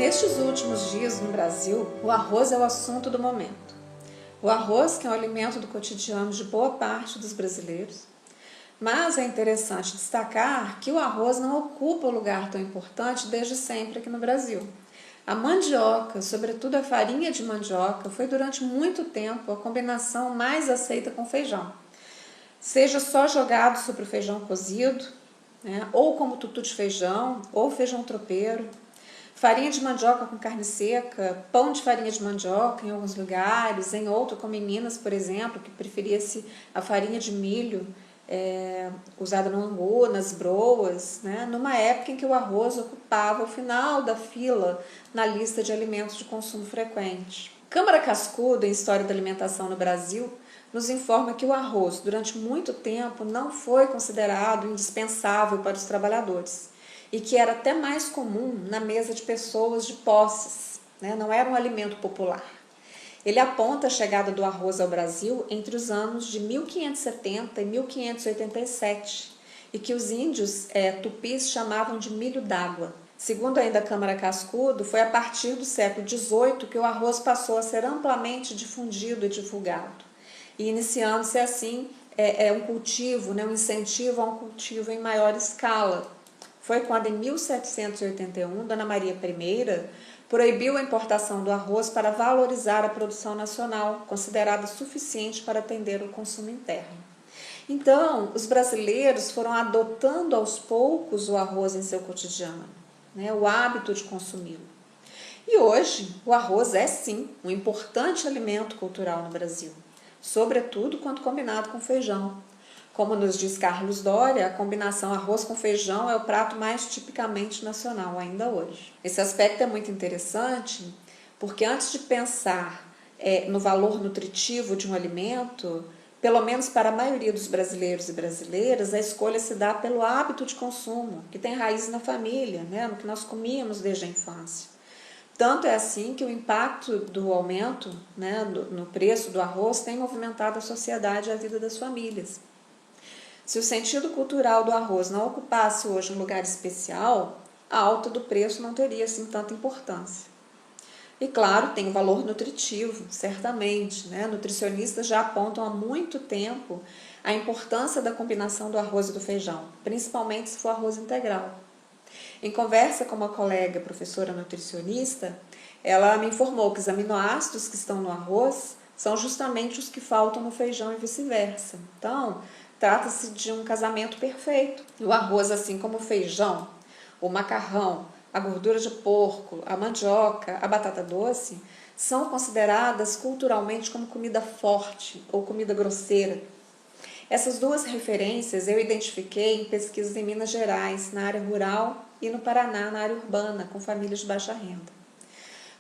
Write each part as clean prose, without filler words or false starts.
Nestes últimos dias no Brasil, o arroz é o assunto do momento. O arroz, que é um alimento do cotidiano de boa parte dos brasileiros. Mas é interessante destacar que o arroz não ocupa um lugar tão importante desde sempre aqui no Brasil. A mandioca, sobretudo a farinha de mandioca, foi durante muito tempo a combinação mais aceita com feijão. Seja só jogado sobre o feijão cozido, ou como tutu de feijão, ou feijão tropeiro. Farinha de mandioca com carne seca, pão de farinha de mandioca em alguns lugares, em outro, como em Minas, por exemplo, que preferia-se a farinha de milho usada no angu, nas broas, numa época em que o arroz ocupava o final da fila na lista de alimentos de consumo frequente. Câmara Cascudo, em História da Alimentação no Brasil, nos informa que o arroz, durante muito tempo, não foi considerado indispensável para os trabalhadores e que era até mais comum na mesa de pessoas de posses, não era um alimento popular. Ele aponta a chegada do arroz ao Brasil entre os anos de 1570 e 1587 e que os índios tupis chamavam de milho d'água. Segundo ainda a Câmara Cascudo, foi a partir do século XVIII que o arroz passou a ser amplamente difundido e divulgado, e iniciando-se assim um cultivo, um incentivo a um cultivo em maior escala. Foi quando, em 1781, Dona Maria I proibiu a importação do arroz para valorizar a produção nacional, considerada suficiente para atender o consumo interno. Então, os brasileiros foram adotando aos poucos o arroz em seu cotidiano, o hábito de consumi-lo. E hoje, o arroz é sim um importante alimento cultural no Brasil, sobretudo quando combinado com feijão. Como nos diz Carlos Doria, a combinação arroz com feijão é o prato mais tipicamente nacional ainda hoje. Esse aspecto é muito interessante porque antes de pensar no valor nutritivo de um alimento, pelo menos para a maioria dos brasileiros e brasileiras, a escolha se dá pelo hábito de consumo, que tem raiz na família, no que nós comíamos desde a infância. Tanto é assim que o impacto do aumento no preço do arroz tem movimentado a sociedade e a vida das famílias. Se o sentido cultural do arroz não ocupasse hoje um lugar especial, a alta do preço não teria assim tanta importância. E claro, tem o valor nutritivo, certamente. Nutricionistas já apontam há muito tempo a importância da combinação do arroz e do feijão, principalmente se for arroz integral. Em conversa com uma colega professora nutricionista, ela me informou que os aminoácidos que estão no arroz são justamente os que faltam no feijão e vice-versa. Então, trata-se de um casamento perfeito. O arroz, assim como o feijão, o macarrão, a gordura de porco, a mandioca, a batata doce, são consideradas culturalmente como comida forte ou comida grosseira. Essas duas referências eu identifiquei em pesquisas em Minas Gerais, na área rural, e no Paraná, na área urbana, com famílias de baixa renda.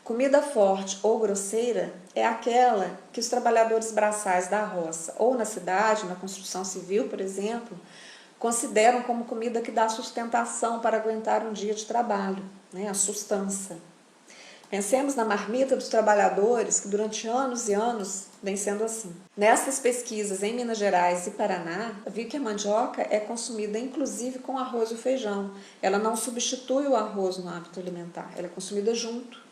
Comida forte ou grosseira é aquela que os trabalhadores braçais da roça ou na cidade, na construção civil, por exemplo, consideram como comida que dá sustentação para aguentar um dia de trabalho, a sustância. Pensemos na marmita dos trabalhadores, que durante anos e anos vem sendo assim. Nessas pesquisas em Minas Gerais e Paraná, vi que a mandioca é consumida inclusive com arroz e feijão. Ela não substitui o arroz no hábito alimentar, ela é consumida junto.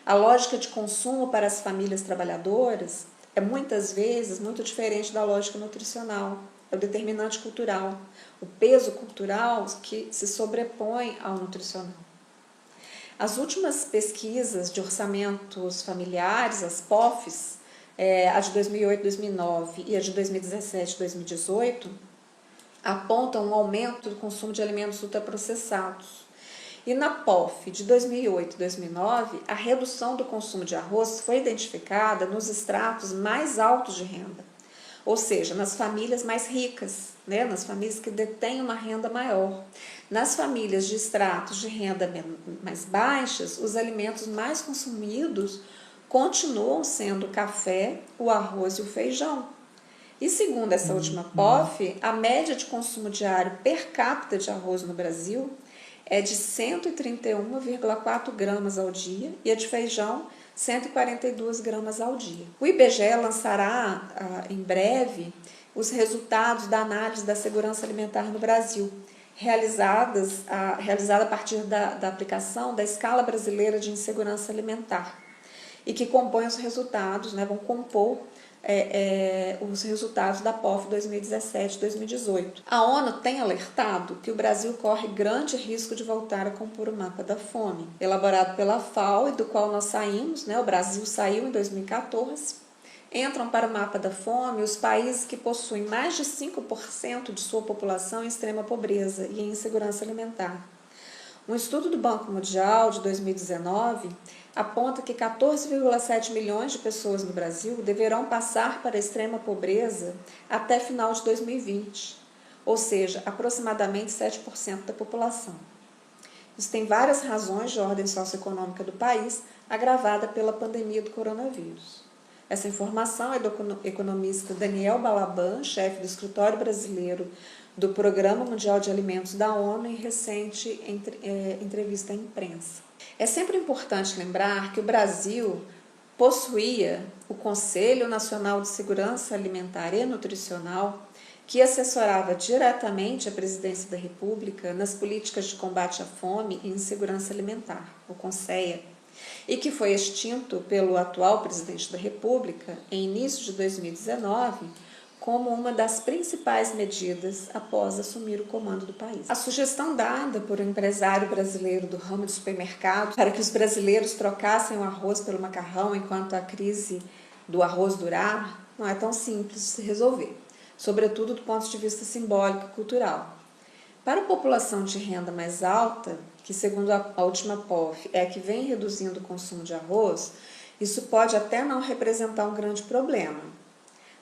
A lógica de consumo para as famílias trabalhadoras é muitas vezes muito diferente da lógica nutricional, é o determinante cultural, o peso cultural que se sobrepõe ao nutricional. As últimas pesquisas de orçamentos familiares, as POFs, a de 2008, 2009 e a de 2017, 2018, apontam um aumento do consumo de alimentos ultraprocessados. E na POF de 2008 e 2009, a redução do consumo de arroz foi identificada nos estratos mais altos de renda, ou seja, nas famílias mais ricas, nas famílias que detêm uma renda maior. Nas famílias de estratos de renda mais baixas, os alimentos mais consumidos continuam sendo o café, o arroz e o feijão. E segundo essa última POF, a média de consumo diário per capita de arroz no Brasil é de 131,4 gramas ao dia e a de feijão 142 gramas ao dia. O IBGE lançará em breve os resultados da análise da segurança alimentar no Brasil. realizada a partir da aplicação da Escala Brasileira de Insegurança Alimentar, e que compõem os resultados, né, vão compor os resultados da POF 2017-2018. A ONU tem alertado que o Brasil corre grande risco de voltar a compor o mapa da fome, elaborado pela FAO e do qual nós saímos, né, o Brasil saiu em 2014. Entram para o mapa da fome os países que possuem mais de 5% de sua população em extrema pobreza e em insegurança alimentar. Um estudo do Banco Mundial de 2019 aponta que 14,7 milhões de pessoas no Brasil deverão passar para a extrema pobreza até final de 2020, ou seja, aproximadamente 7% da população. Isso tem várias razões de ordem socioeconômica do país, agravada pela pandemia do coronavírus. Essa informação é do economista Daniel Balaban, chefe do Escritório Brasileiro do Programa Mundial de Alimentos da ONU, em recente entrevista à imprensa. É sempre importante lembrar que o Brasil possuía o Conselho Nacional de Segurança Alimentar e Nutricional, que assessorava diretamente a Presidência da República nas políticas de combate à fome e insegurança alimentar, o CONSEA, e que foi extinto pelo atual Presidente da República em início de 2019, como uma das principais medidas após assumir o comando do país. A sugestão dada por um empresário brasileiro do ramo de supermercado para que os brasileiros trocassem o arroz pelo macarrão enquanto a crise do arroz durar não é tão simples de se resolver, sobretudo do ponto de vista simbólico e cultural. Para a população de renda mais alta, que segundo a última POF é a que vem reduzindo o consumo de arroz, isso pode até não representar um grande problema.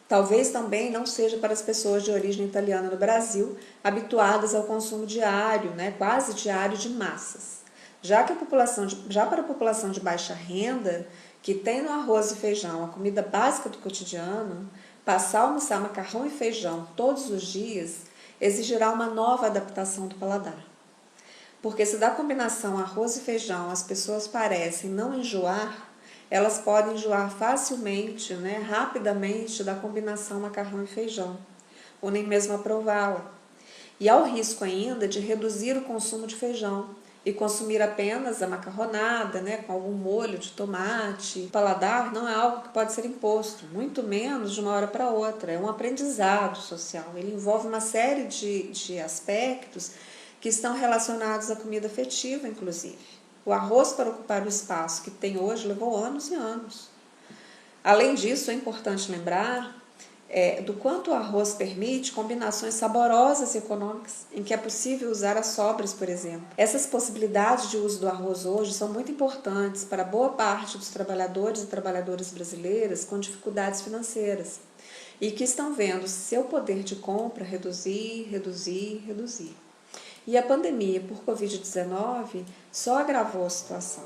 Talvez também não seja para as pessoas de origem italiana no Brasil, habituadas ao consumo diário, né, quase diário de massas. Já para a população de baixa renda, que tem no arroz e feijão a comida básica do cotidiano, passar a almoçar macarrão e feijão todos os dias exigirá uma nova adaptação do paladar. Porque se da combinação arroz e feijão as pessoas parecem não enjoar, elas podem enjoar facilmente, né, rapidamente da combinação macarrão e feijão, ou nem mesmo aprová-la. E há o risco ainda de reduzir o consumo de feijão e consumir apenas a macarronada, né, com algum molho de tomate. O paladar não é algo que pode ser imposto, muito menos de uma hora para outra. É um aprendizado social. Ele envolve uma série de aspectos que estão relacionados à comida afetiva, inclusive. O arroz, para ocupar o espaço que tem hoje, levou anos e anos. Além disso, é importante lembrar do quanto o arroz permite combinações saborosas e econômicas, em que é possível usar as sobras, por exemplo. Essas possibilidades de uso do arroz hoje são muito importantes para boa parte dos trabalhadores e trabalhadoras brasileiras com dificuldades financeiras e que estão vendo seu poder de compra reduzir. E a pandemia por Covid-19 só agravou a situação.